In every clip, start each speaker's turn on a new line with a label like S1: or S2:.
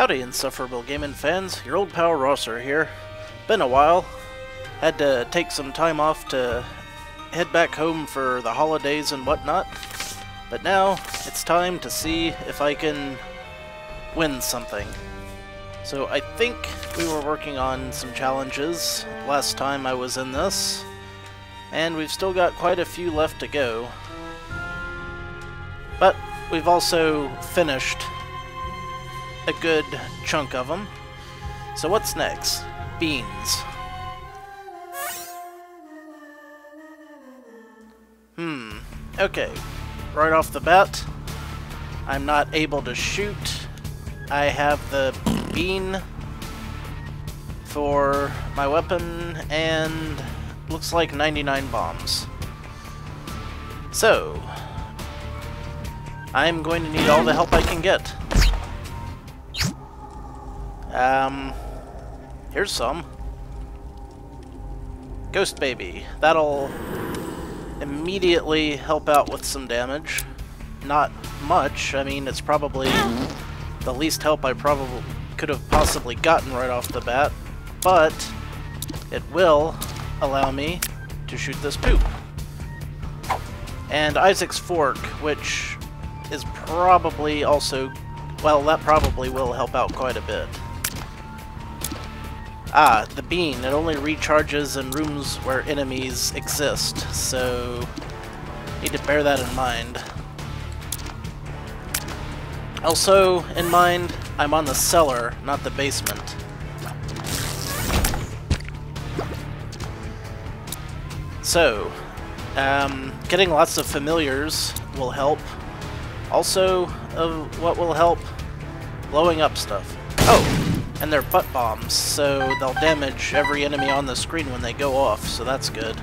S1: Howdy, insufferable gaming fans. Your old pal SirRosser here. Been a while. Had to take some time off to head back home for the holidays and whatnot. But now, it's time to see if I can win something. So I think we were working on some challenges last time I was in this. And we've still got quite a few left to go. But we've also finished a good chunk of them. So what's next? Beans. Okay. Right off the bat, I'm not able to shoot. I have the bean for my weapon and looks like 99 bombs. So, I'm going to need all the help I can get. Here's some. Ghost Baby. That'll immediately help out with some damage. Not much. I mean, it's probably the least help I probably could have possibly gotten right off the bat, but it will allow me to shoot this poop. And Isaac's Fork, which is probably also, well, that probably will help out quite a bit. Ah, the bean. It only recharges in rooms where enemies exist, so need to bear that in mind. Also, in mind, I'm on the cellar, not the basement. So, getting lots of familiars will help. Also, what will help? Blowing up stuff. Oh! And they're butt bombs, so they'll damage every enemy on the screen when they go off, so that's good.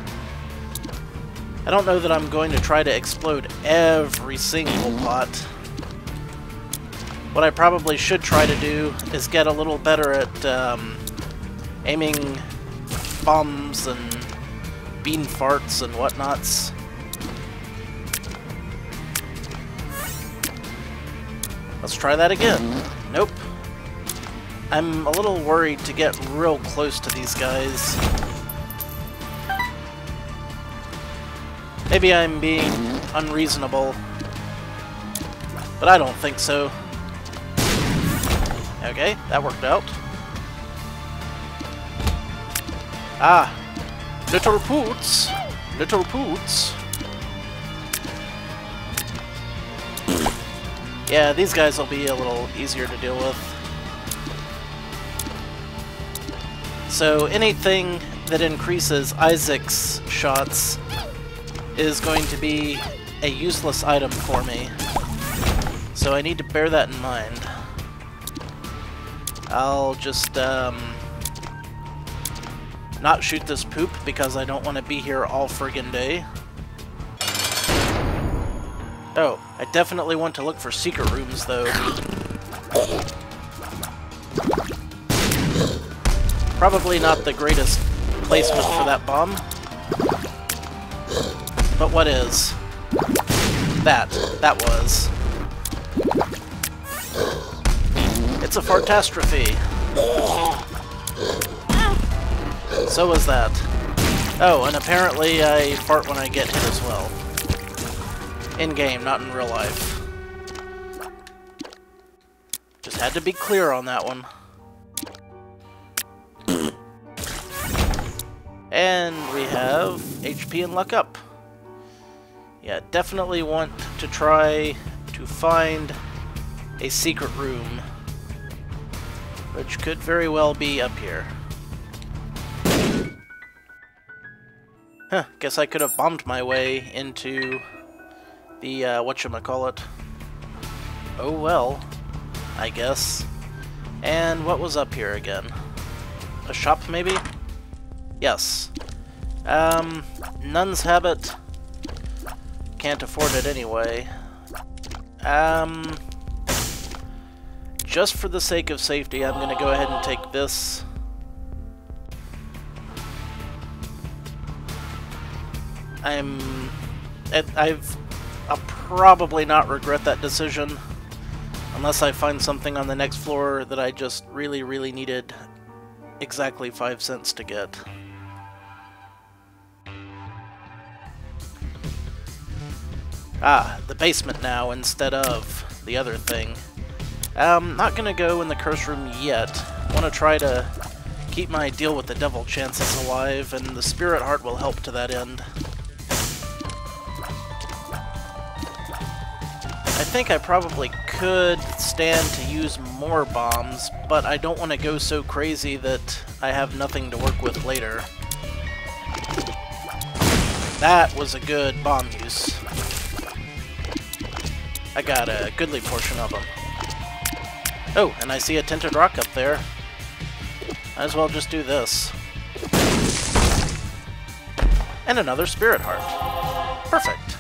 S1: I don't know that I'm going to try to explode every single pot. What I probably should try to do is get a little better at aiming bombs and bean farts and whatnots. Let's try that again. Nope. I'm a little worried to get real close to these guys. Maybe I'm being unreasonable, but I don't think so. Okay, that worked out. Ah, little poots, little poots. Yeah, these guys will be a little easier to deal with. So anything that increases Isaac's shots is going to be a useless item for me. So I need to bear that in mind. I'll just not shoot this poop because I don't want to be here all friggin' day. Oh, I definitely want to look for secret rooms though. Probably not the greatest placement for that bomb. But what is? That was. It's a fartastrophe. So was that. Oh, and apparently I fart when I get hit as well. In-game, not in real life. Just had to be clear on that one. And we have HP and luck up. Yeah, definitely want to try to find a secret room, which could very well be up here. Huh, guess I could have bombed my way into the, whatchamacallit. Oh well, I guess. And what was up here again? A shop, maybe? Yes. Nun's Habit. Can't afford it anyway. Just for the sake of safety, I'm gonna go ahead and take this. I'll probably not regret that decision. Unless I find something on the next floor that I just really, really needed exactly 5 cents to get. Ah, the basement now instead of the other thing. Not gonna go in the curse room yet. Want to try to keep my deal with the devil chances alive, and the spirit heart will help to that end. I think I probably could stand to use more bombs, but I don't want to go so crazy that I have nothing to work with later. That was a good bomb use. I got a goodly portion of them. Oh, and I see a tinted rock up there. Might as well just do this. And another spirit heart. Perfect.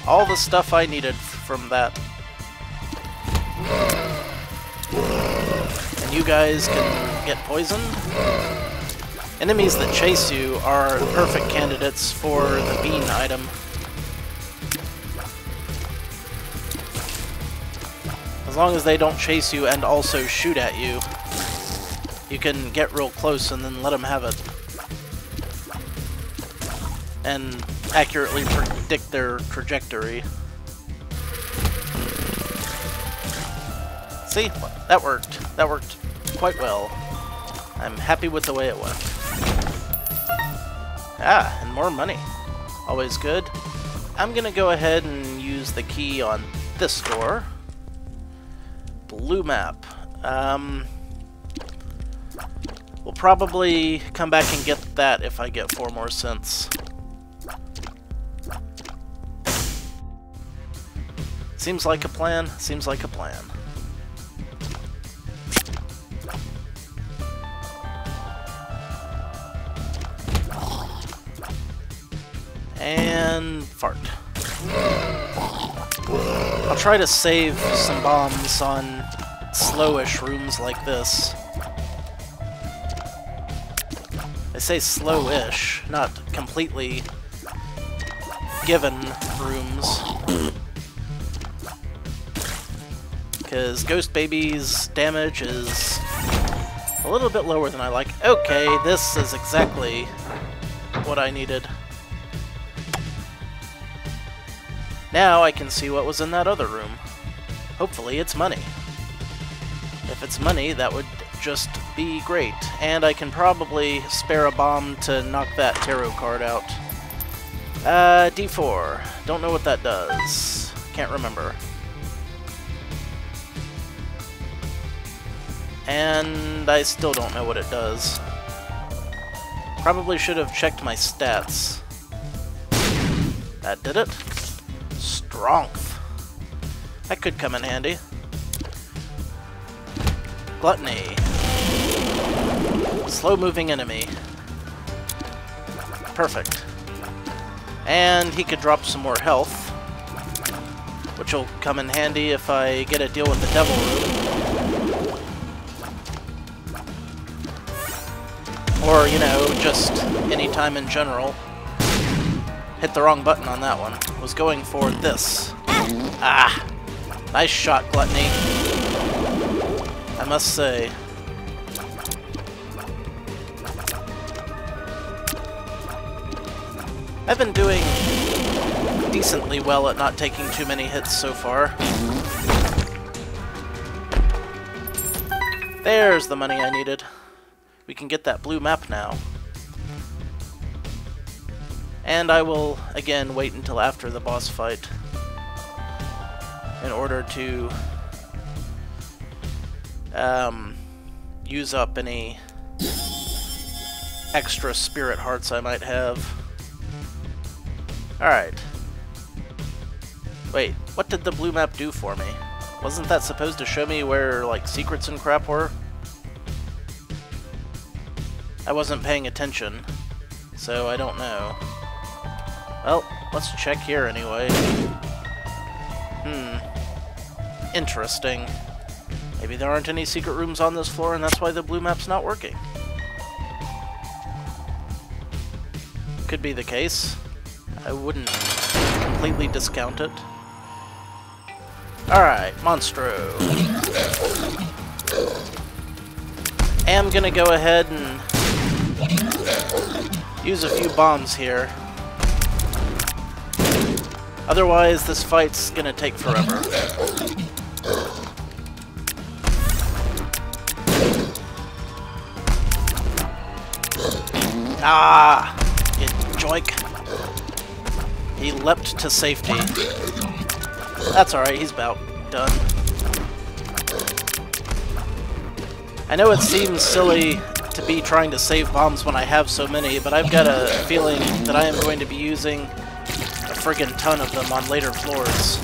S1: All the stuff I needed from that. And you guys can get poisoned. Enemies that chase you are perfect candidates for the bean item. As long as they don't chase you and also shoot at you, you can get real close and then let them have it. And accurately predict their trajectory. See? That worked. That worked quite well. I'm happy with the way it went. Ah, and more money. Always good. I'm gonna go ahead and use the key on this door. Blue map. We'll probably come back and get that if I get 4 more cents. Seems like a plan. Seems like a plan. And fart. I'll try to save some bombs on slowish rooms like this. I say slowish, not completely given rooms. Because Ghost Baby's damage is a little bit lower than I like. Okay, this is exactly what I needed. Now I can see what was in that other room. Hopefully it's money. If it's money, that would just be great. And I can probably spare a bomb to knock that tarot card out. D4. Don't know what that does. Can't remember. And I still don't know what it does. Probably should have checked my stats. That did it. Strength. That could come in handy. Gluttony. Slow-moving enemy. Perfect. And he could drop some more health, which will come in handy if I get a deal with the devil room. Or, you know, just any time in general. Hit the wrong button on that one. Was going for this. Ah! Nice shot, Gluttony. I must say. I've been doing decently well at not taking too many hits so far. There's the money I needed. We can get that blue map now. And I will, again, wait until after the boss fight in order to use up any extra spirit hearts I might have. Alright. Wait, what did the blue map do for me? Wasn't that supposed to show me where, like, secrets and crap were? I wasn't paying attention, so I don't know. Well, let's check here anyway. Interesting. Maybe there aren't any secret rooms on this floor and that's why the blue map's not working. Could be the case. I wouldn't completely discount it. Alright, Monstro. Am gonna go ahead and use a few bombs here. Otherwise, this fight's gonna take forever. Ah! You joik. He leapt to safety. That's alright, he's about done. I know it seems silly to be trying to save bombs when I have so many, but I've got a feeling that I am going to be using a friggin' ton of them on later floors.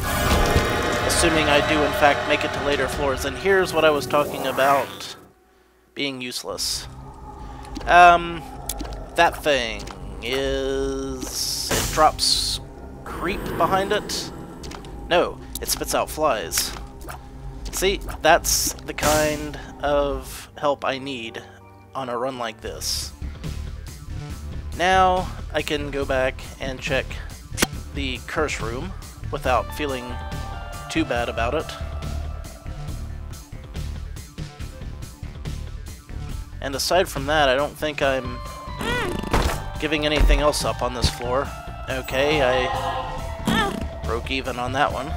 S1: Assuming I do in fact make it to later floors. And here's what I was talking about being useless. That thing is... it drops creep behind it? No, it spits out flies. See, that's the kind of help I need on a run like this. Now I can go back and check the curse room without feeling too bad about it. And aside from that, I don't think I'm giving anything else up on this floor. Okay, I broke even on that one.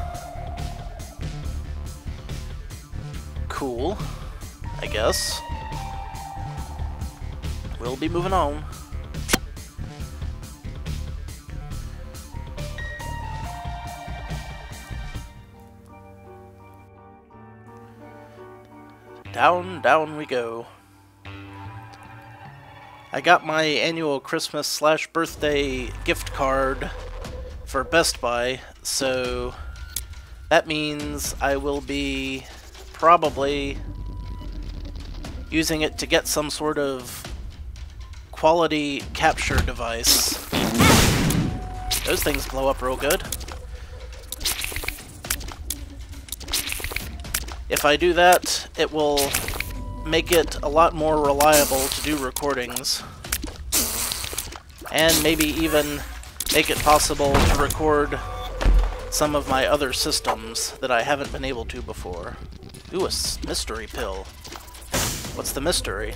S1: Cool, I guess. We'll be moving on. Down, down we go. I got my annual Christmas/birthday gift card for Best Buy, so that means I will be probably using it to get some sort of quality capture device. Those things blow up real good. If I do that, it will make it a lot more reliable to do recordings. And maybe even make it possible to record some of my other systems that I haven't been able to before. Ooh, a mystery pill. What's the mystery?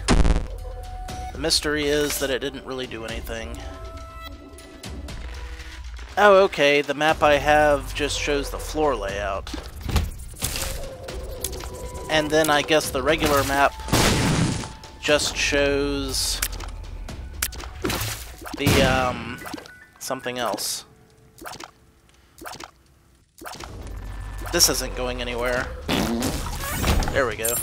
S1: The mystery is that it didn't really do anything. Oh, okay, the map I have just shows the floor layout. And then I guess the regular map just shows the, something else. This isn't going anywhere. There we go.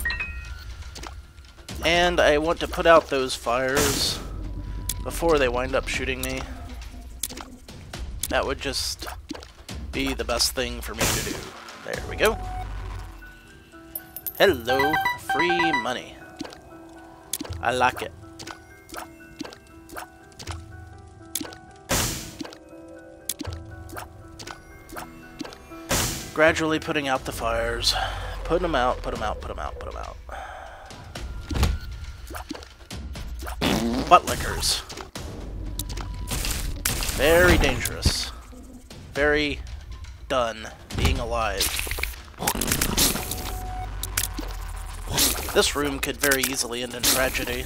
S1: And I want to put out those fires before they wind up shooting me. That would just be the best thing for me to do. There we go. Hello, free money. I like it. Gradually putting out the fires. Put them out, put them out, put them out, put them out. Butt lickers. Very dangerous. Very done being alive. This room could very easily end in tragedy.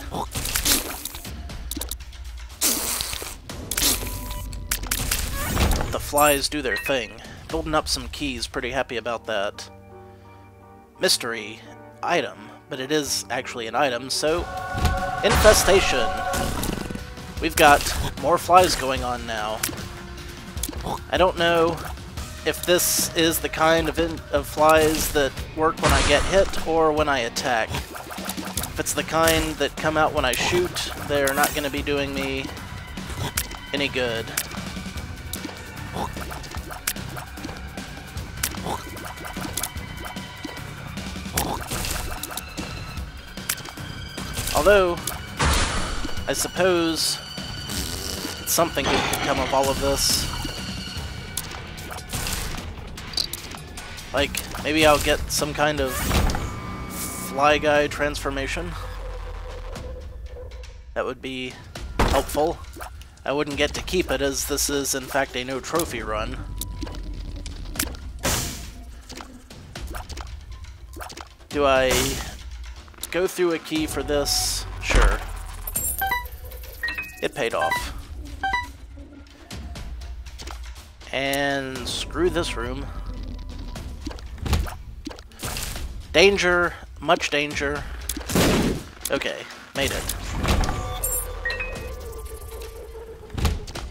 S1: The flies do their thing. Building up some keys, pretty happy about that. Mystery item, but it is actually an item, so... infestation! We've got more flies going on now. I don't know if this is the kind of flies that work when I get hit or when I attack. If it's the kind that come out when I shoot, they're not going to be doing me any good. Although, I suppose something good could come of all of this. Like, maybe I'll get some kind of fly guy transformation. That would be helpful. I wouldn't get to keep it, as this is in fact a no trophy run. Do I go through a key for this? Sure. It paid off. And screw this room. Danger. Much danger. Okay, made it.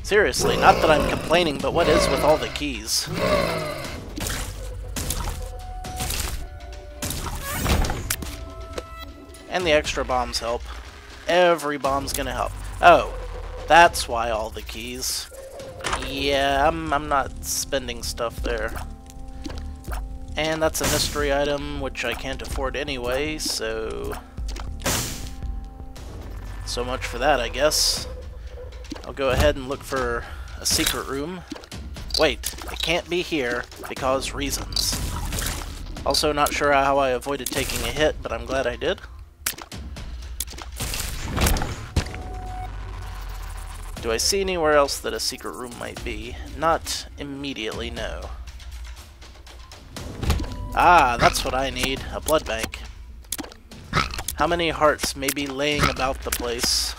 S1: Seriously, not that I'm complaining, but what is with all the keys? And the extra bombs help. Every bomb's gonna help. Oh, that's why all the keys. Yeah, I'm not spending stuff there. And that's a mystery item, which I can't afford anyway, so much for that, I guess. I'll go ahead and look for a secret room. Wait, it can't be here, because reasons. Also not sure how I avoided taking a hit, but I'm glad I did. Do I see anywhere else that a secret room might be? Not immediately, no. Ah, that's what I need. A blood bank. How many hearts may be laying about the place?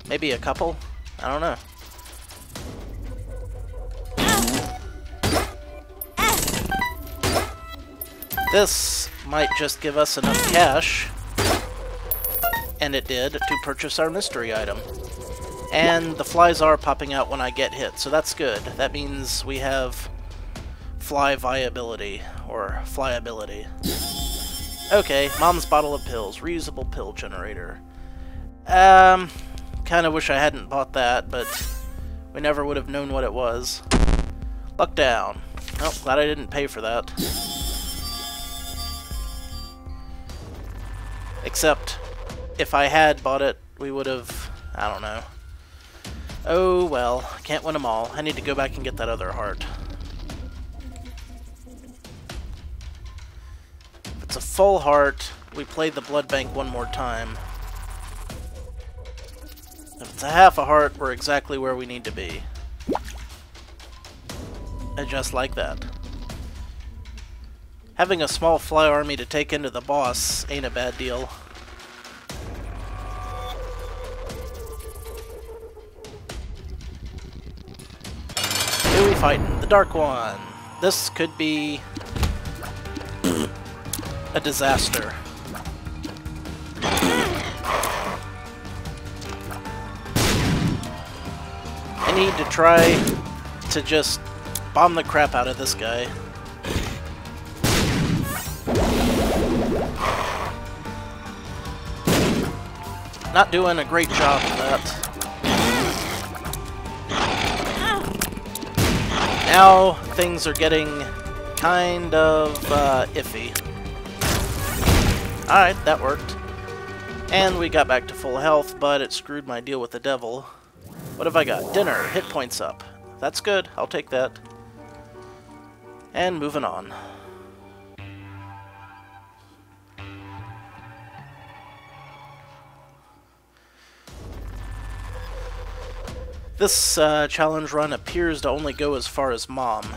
S1: Maybe a couple? I don't know. This might just give us enough cash, and it did, to purchase our mystery item. And the flies are popping out when I get hit, so that's good. That means we have fly viability, or flyability. Okay, Mom's bottle of pills, reusable pill generator. Kinda wish I hadn't bought that, but we never would have known what it was. Luck down. Oh, glad I didn't pay for that. Except, if I had bought it, we would have, I don't know. Oh well, can't win them all. I need to go back and get that other heart. If it's a full heart, we play the blood bank one more time. If it's a half a heart, we're exactly where we need to be. And just like that. Having a small fly army to take into the boss ain't a bad deal. Who are we fighting? The Dark One. This could be a disaster. I need to try to just bomb the crap out of this guy. Not doing a great job of that. Now things are getting kind of iffy. Alright, that worked. And we got back to full health, but it screwed my deal with the devil. What have I got? Dinner, hit points up. That's good, I'll take that. And moving on. This challenge run appears to only go as far as Mom.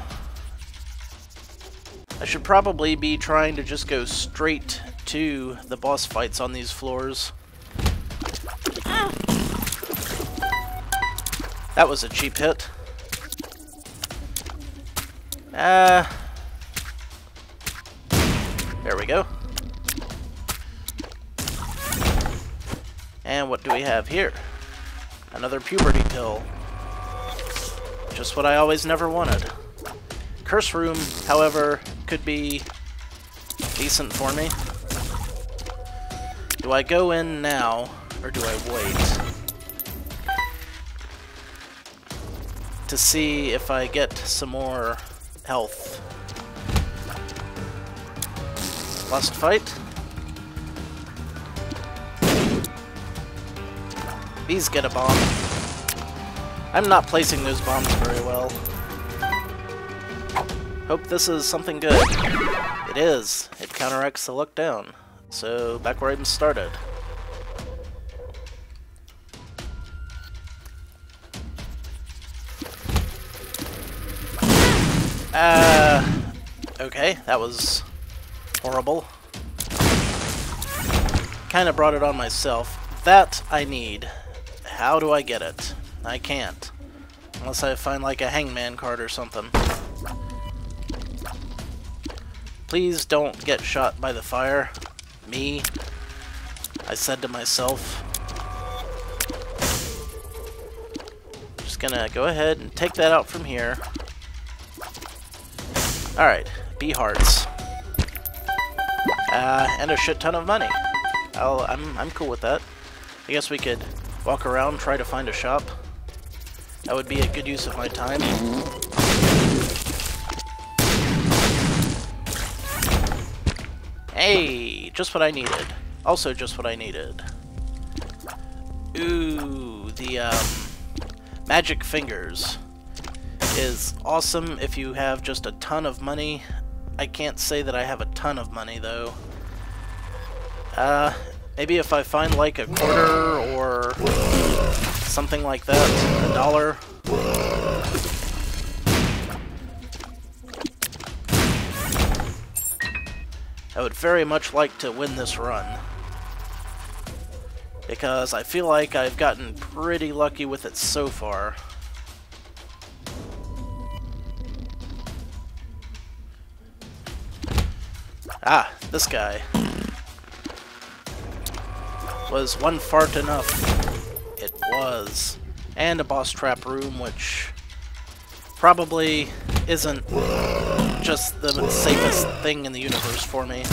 S1: I should probably be trying to just go straight to the boss fights on these floors. That was a cheap hit. There we go. And what do we have here? Another puberty pill. Just what I always never wanted. Curse room, however, could be decent for me. Do I go in now, or do I wait? To see if I get some more health. Last fight. These get a bomb. I'm not placing those bombs very well. Hope this is something good. It is. It counteracts the look down. So, back where I started. Okay, that was horrible. Kind of brought it on myself. That I need. How do I get it? I can't. Unless I find like a hangman card or something. Please don't get shot by the fire. Me. I said to myself. Just gonna go ahead and take that out from here. Alright, B hearts. And a shit ton of money. I'm cool with that. I guess we could walk around, try to find a shop. That would be a good use of my time. Hey, just what I needed. Also just what I needed. Ooh, the magic fingers is awesome if you have just a ton of money. I can't say that I have a ton of money though. Maybe if I find like a quarter or something like that, a dollar. I would very much like to win this run, because I feel like I've gotten pretty lucky with it so far. Ah, this guy. Was one fart enough? It was. And a boss trap room, which probably isn't just the safest thing in the universe for me.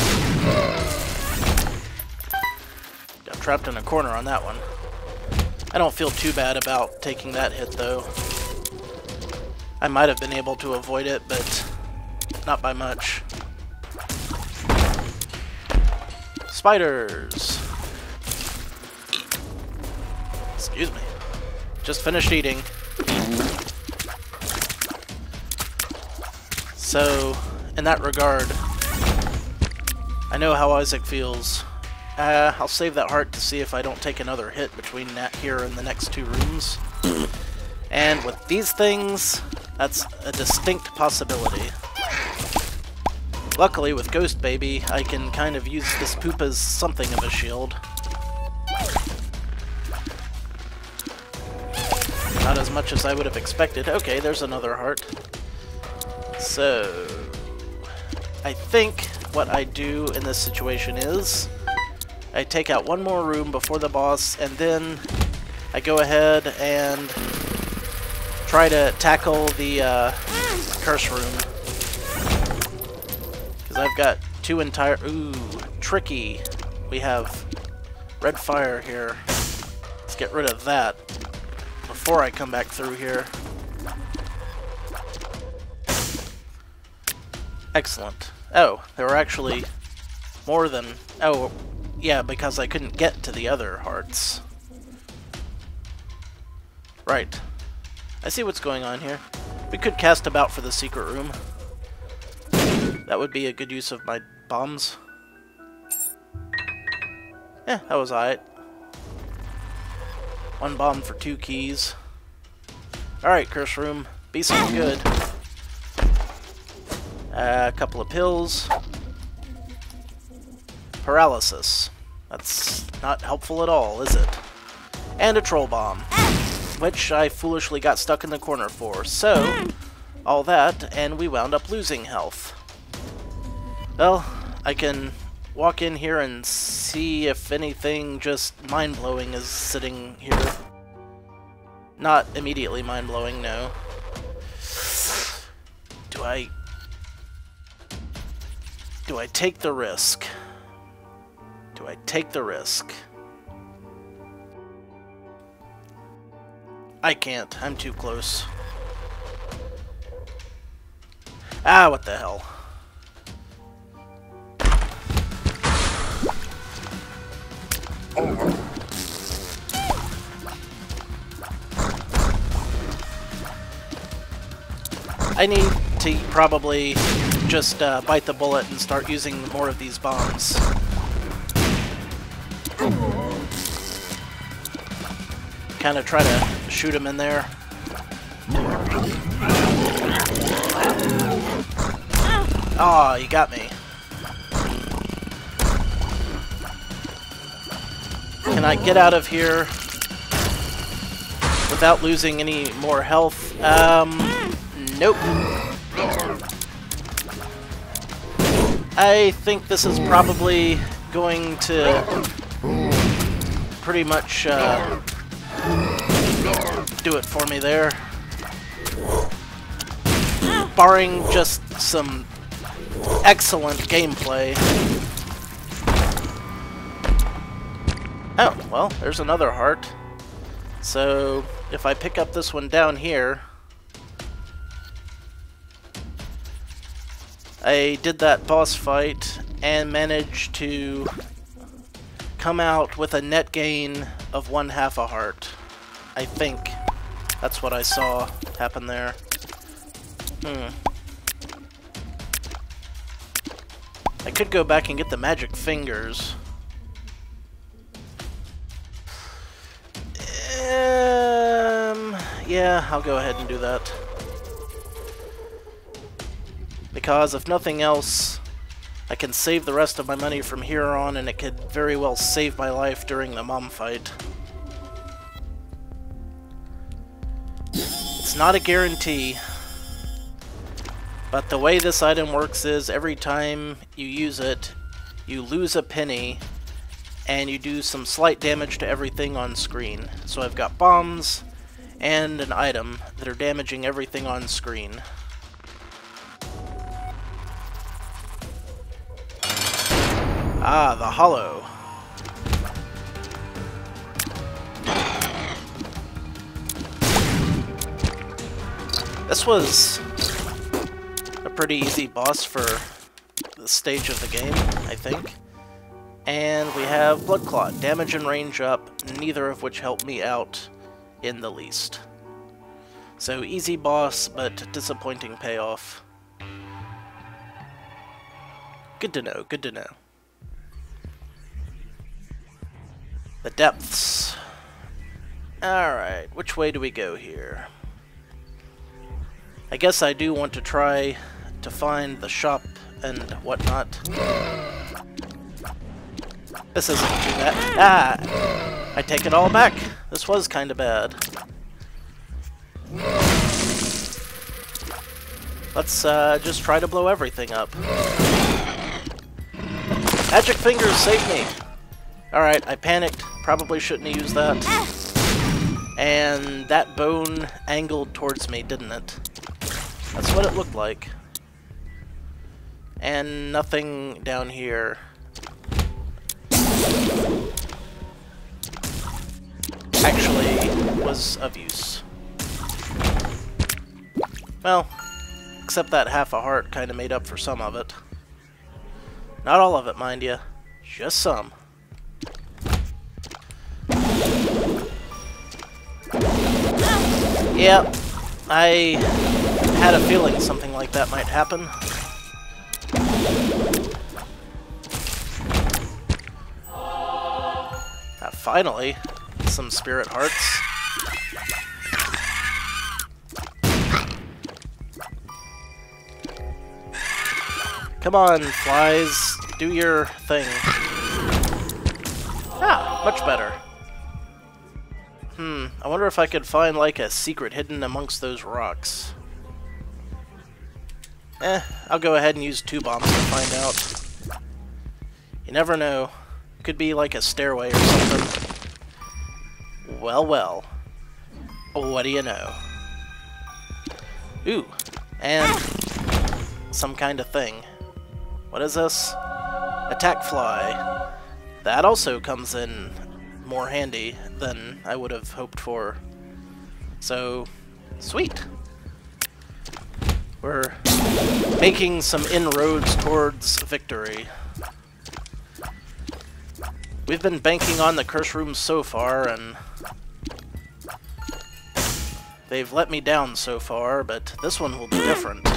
S1: Got trapped in a corner on that one. I don't feel too bad about taking that hit though. I might have been able to avoid it, but not by much. Spiders! Excuse me. Just finished eating. So, in that regard, I know how Isaac feels. I'll save that heart to see if I don't take another hit between here and the next two rooms. And with these things, that's a distinct possibility. Luckily, with Ghost Baby, I can kind of use this poop as something of a shield. Not as much as I would have expected. Okay, there's another heart. So, I think what I do in this situation is I take out one more room before the boss, and then I go ahead and try to tackle the curse room. Because I've got two entire... Ooh, tricky. We have red fire here. Let's get rid of that before I come back through here. Excellent. Oh, there were actually more than... Oh, yeah, because I couldn't get to the other hearts. Right. I see what's going on here. We could cast about for the secret room. That would be a good use of my bombs. Yeah, that was alright. One bomb for 2 keys. Alright, curse room. Be something good. A couple of pills. Paralysis. That's not helpful at all, is it? And a troll bomb, which I foolishly got stuck in the corner for. So, all that, and we wound up losing health. Well, I can walk in here and see if anything just mind-blowing is sitting here. Not immediately mind-blowing, no. Do I take the risk? Do I take the risk? I can't. I'm too close. Ah, what the hell. I need to probably just bite the bullet and start using more of these bombs. Kind of try to shoot him in there. Aw, you got me. Can I get out of here without losing any more health? Nope. I think this is probably going to pretty much do it for me there. Barring just some excellent gameplay. Oh, well, there's another heart. So, if I pick up this one down here, I did that boss fight and managed to come out with a net gain of 1/2 a heart. I think that's what I saw happen there. I could go back and get the magic fingers. Yeah, I'll go ahead and do that. Because if nothing else, I can save the rest of my money from here on, and it could very well save my life during the mom fight. It's not a guarantee, but the way this item works is every time you use it, you lose a penny, and you do some slight damage to everything on screen. So I've got bombs and an item that are damaging everything on screen. Ah, the hollow. This was a pretty easy boss for the stage of the game, I think. And we have Blood Clot, damage and range up, neither of which helped me out in the least. So easy boss, but disappointing payoff. Good to know, good to know. The depths. Alright, which way do we go here? I guess I do want to try to find the shop and whatnot. This isn't too bad. Ah! I take it all back. This was kind of bad. Let's just try to blow everything up. Magic fingers, save me! Alright, I panicked. Probably shouldn't have used that. And that bone angled towards me, didn't it? That's what it looked like. And nothing down here. Actually was of use. Well, except that 1/2 a heart kind of made up for some of it. Not all of it, mind you. Just some. Yep, I had a feeling something like that might happen. Finally, some spirit hearts. Come on, flies, do your thing. Ah, much better. I wonder if I could find like a secret hidden amongst those rocks. I'll go ahead and use 2 bombs to find out. You never know. Could be like a stairway or something. Well, well. What do you know? Ooh, and some kind of thing. What is this? Attack fly. That also comes in more handy than I would have hoped for. So, sweet. We're making some inroads towards victory. We've been banking on the curse rooms so far, and they've let me down so far, but this one will be different.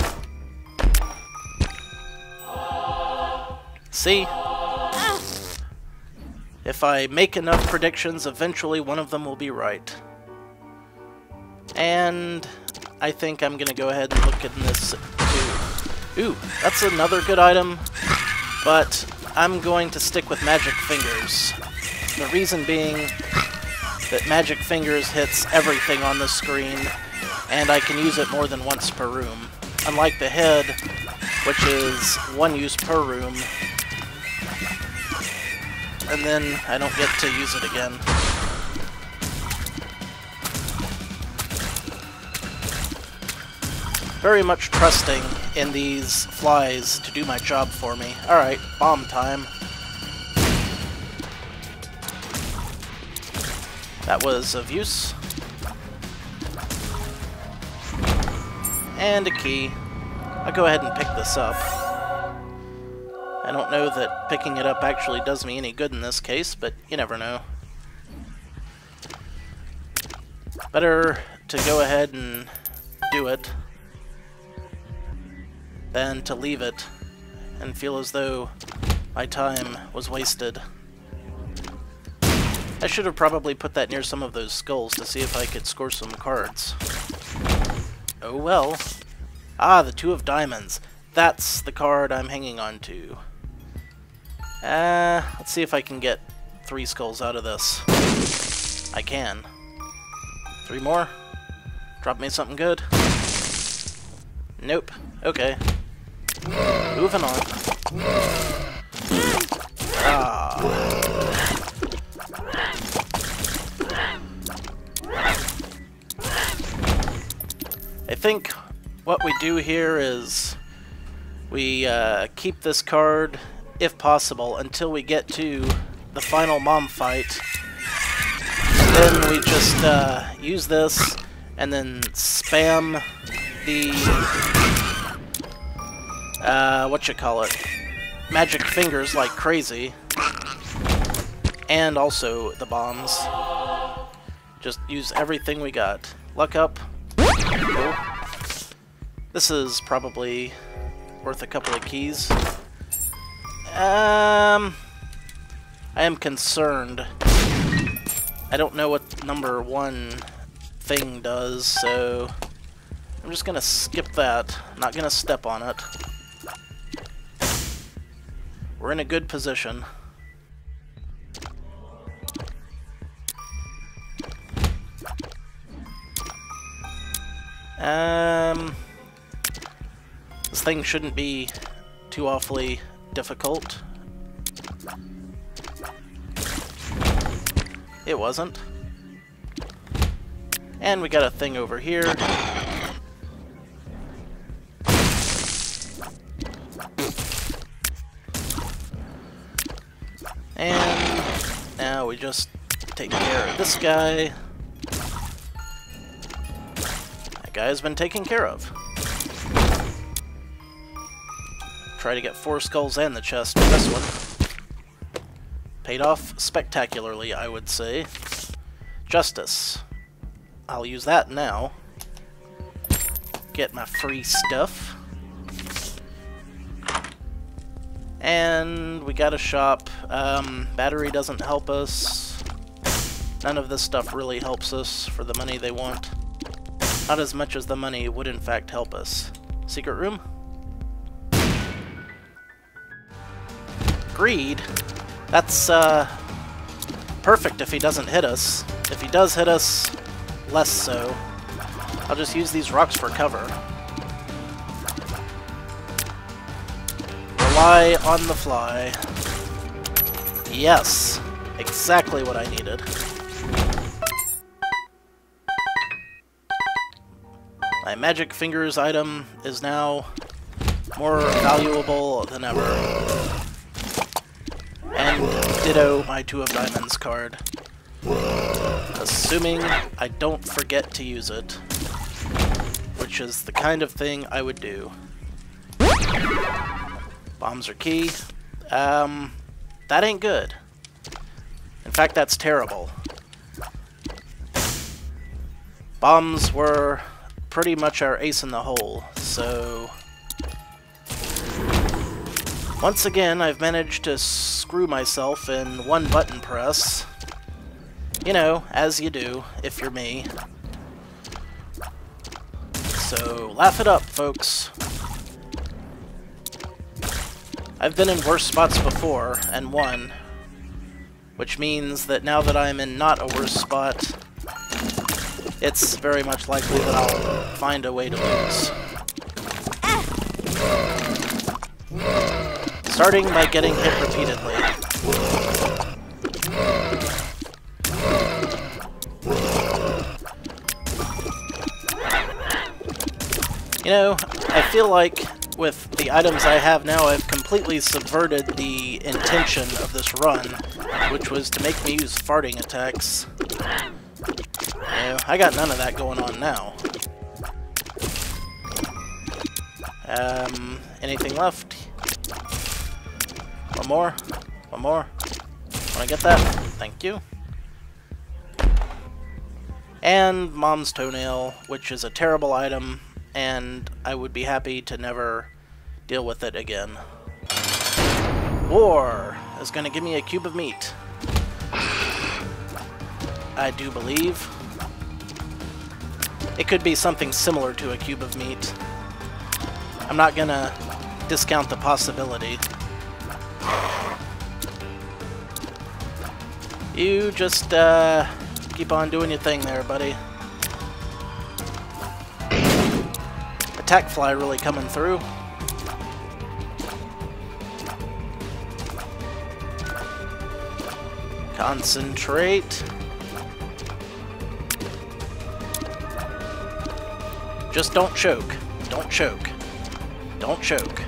S1: See? If I make enough predictions, eventually one of them will be right. And I think I'm gonna go ahead and look at this too. Ooh, that's another good item, but I'm going to stick with Magic Fingers. The reason being that Magic Fingers hits everything on the screen, and I can use it more than once per room. Unlike the head, which is one use per room, and then I don't get to use it again. Very much trusting in these flies to do my job for me. Alright, bomb time. That was of use. And a key. I'll go ahead and pick this up. I don't know that picking it up actually does me any good in this case, but you never know. Better to go ahead and do it than to leave it and feel as though my time was wasted. I should have probably put that near some of those skulls to see if I could score some cards. Oh well. Ah, the 2 of diamonds. That's the card I'm hanging on to. Let's see if I can get 3 skulls out of this. I can. 3 more? Drop me something good? Nope. Okay. Moving on. I think what we do here is we keep this card, if possible, until we get to the final mom fight. And then we just use this and then spam the Magic Fingers like crazy, and also the bombs. Just use everything we got. Luck up. Cool. This is probably worth a couple of keys. I am concerned. I don't know what number 1 thing does, so I'm just gonna skip that. I'm not gonna step on it. We're in a good position. This thing shouldn't be too awfully difficult. It wasn't. And we got a thing over here. And now we just take care of this guy. That guy has been taken care of. Try to get 4 skulls and the chest with this one. Paid off spectacularly, I would say. Justice. I'll use that now. Get my free stuff. And we got a shop. Battery doesn't help us. None of this stuff really helps us for the money they want. Not as much as the money would in fact help us. Secret room? Greed? That's perfect if he doesn't hit us. If he does hit us, less so. I'll just use these rocks for cover. Rely on the fly. Yes, exactly what I needed. My Magic Fingers item is now more valuable than ever. And ditto my 2 of diamonds card. Assuming I don't forget to use it. Which is the kind of thing I would do. Bombs are key. That ain't good. In fact, that's terrible. Bombs were pretty much our ace in the hole, so... Once again, I've managed to screw myself in 1 button press. You know, as you do, if you're me. So, laugh it up, folks. I've been in worse spots before and won, which means that now that I'm in not a worse spot, it's very much likely that I'll find a way to lose. Starting by getting hit repeatedly. You know, I feel like with the items I have now, I've completely subverted the intention of this run, which was to make me use farting attacks. You know, I got none of that going on now. Anything left? One more? One more? Wanna get that? Thank you. And Mom's Toenail, which is a terrible item, and I would be happy to never deal with it again. War is going to give me a cube of meat. I do believe. It could be something similar to a cube of meat. I'm not going to discount the possibility. You just keep on doing your thing there, buddy. Attack fly really coming through. Concentrate. Just don't choke. Don't choke. Don't choke.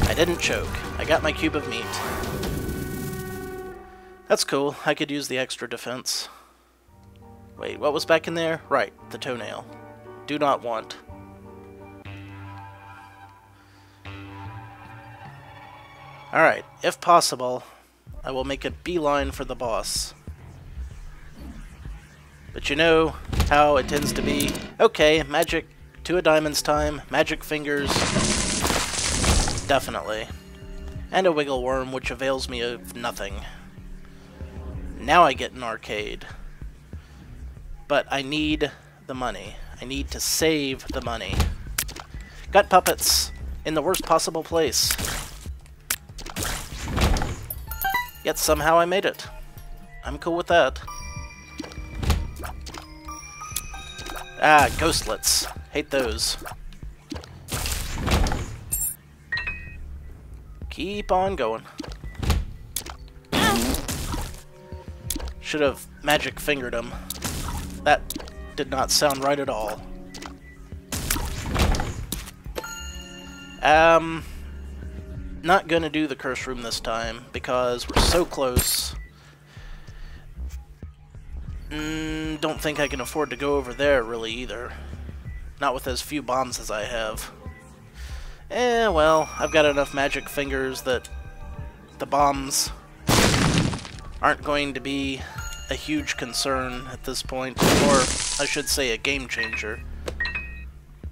S1: I didn't choke. I got my cube of meat. That's cool. I could use the extra defense. Wait, what was back in there? Right, the toenail. Do not want. Alright, if possible, I will make a beeline for the boss. But you know how it tends to be. Okay, magic to a diamond's time, magic fingers, definitely. And a wiggle worm, which avails me of nothing. Now I get an arcade. But I need the money. I need to save the money. Got puppets in the worst possible place. Yet somehow I made it. I'm cool with that. Ah, ghostlets. Hate those. Keep on going. Should have magic fingered him. That did not sound right at all. Not gonna do the curse room this time because we're so close. Don't think I can afford to go over there really either. Not with as few bombs as I have. Well, I've got enough magic fingers that the bombs aren't going to be a huge concern at this point, or I should say a game changer.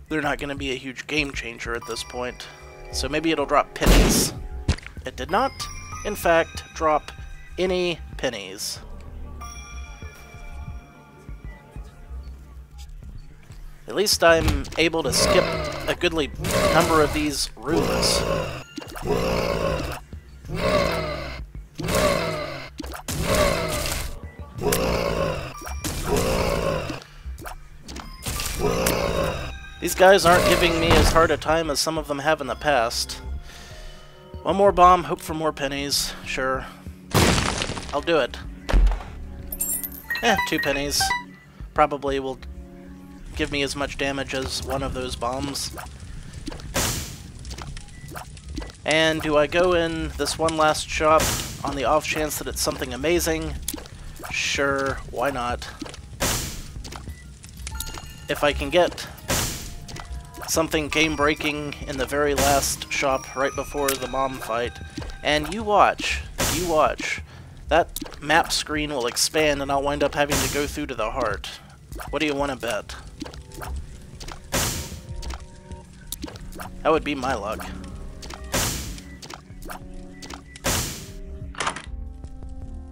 S1: They're not going to be a huge game changer at this point, so maybe it'll drop pennies. It did not, in fact, drop any pennies. At least I'm able to skip a goodly number of these rooms. These guys aren't giving me as hard a time as some of them have in the past. One more bomb, hope for more pennies. Sure. I'll do it. 2 pennies. Probably will give me as much damage as one of those bombs. And do I go in this one last shop on the off chance that it's something amazing? Sure, why not? If I can get something game-breaking in the very last shop right before the bomb fight, and you watch, that map screen will expand and I'll wind up having to go through to the heart. What do you want to bet? That would be my luck.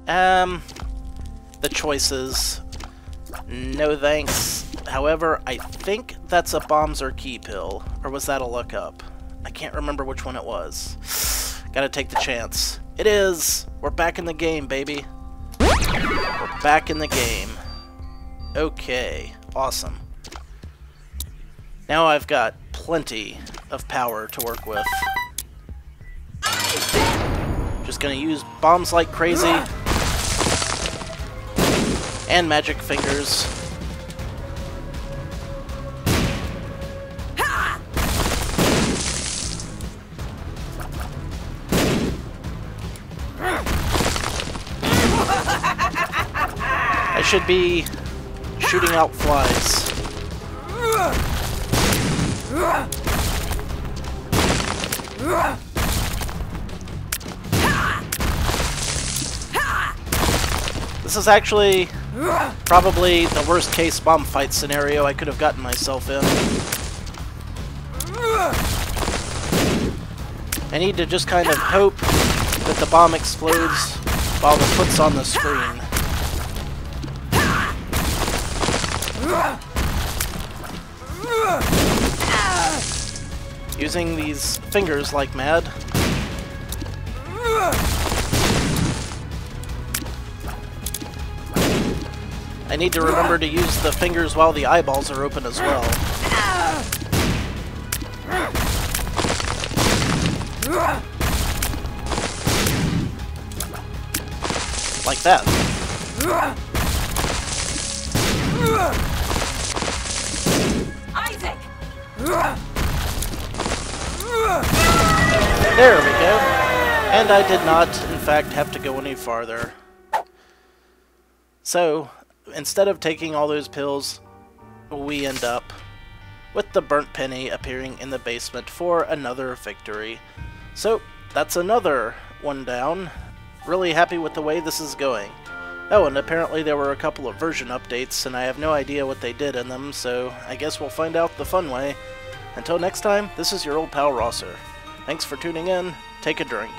S1: The choices. No thanks. However, I think that's a bombs or key pill. Or was that a look up? I can't remember which one it was. Gotta take the chance. It is! We're back in the game, baby. We're back in the game. Okay, awesome. Now I've got plenty of power to work with. Just gonna use bombs like crazy. And magic fingers. I should be shooting out flies. This is actually probably the worst case bomb fight scenario I could have gotten myself in. I need to just kind of hope that the bomb explodes while the foot's on the screen. Using these fingers like mad. I need to remember to use the fingers while the eyeballs are open as well. Like that.
S2: Isaac!
S1: There we go. And I did not, in fact, have to go any farther. So, instead of taking all those pills, we end up with the burnt penny appearing in the basement for another victory. So, that's another one down. Really happy with the way this is going. Oh, and apparently there were a couple of version updates, and I have no idea what they did in them, so I guess we'll find out the fun way. Until next time, this is your old pal Rosser. Thanks for tuning in. Take a drink.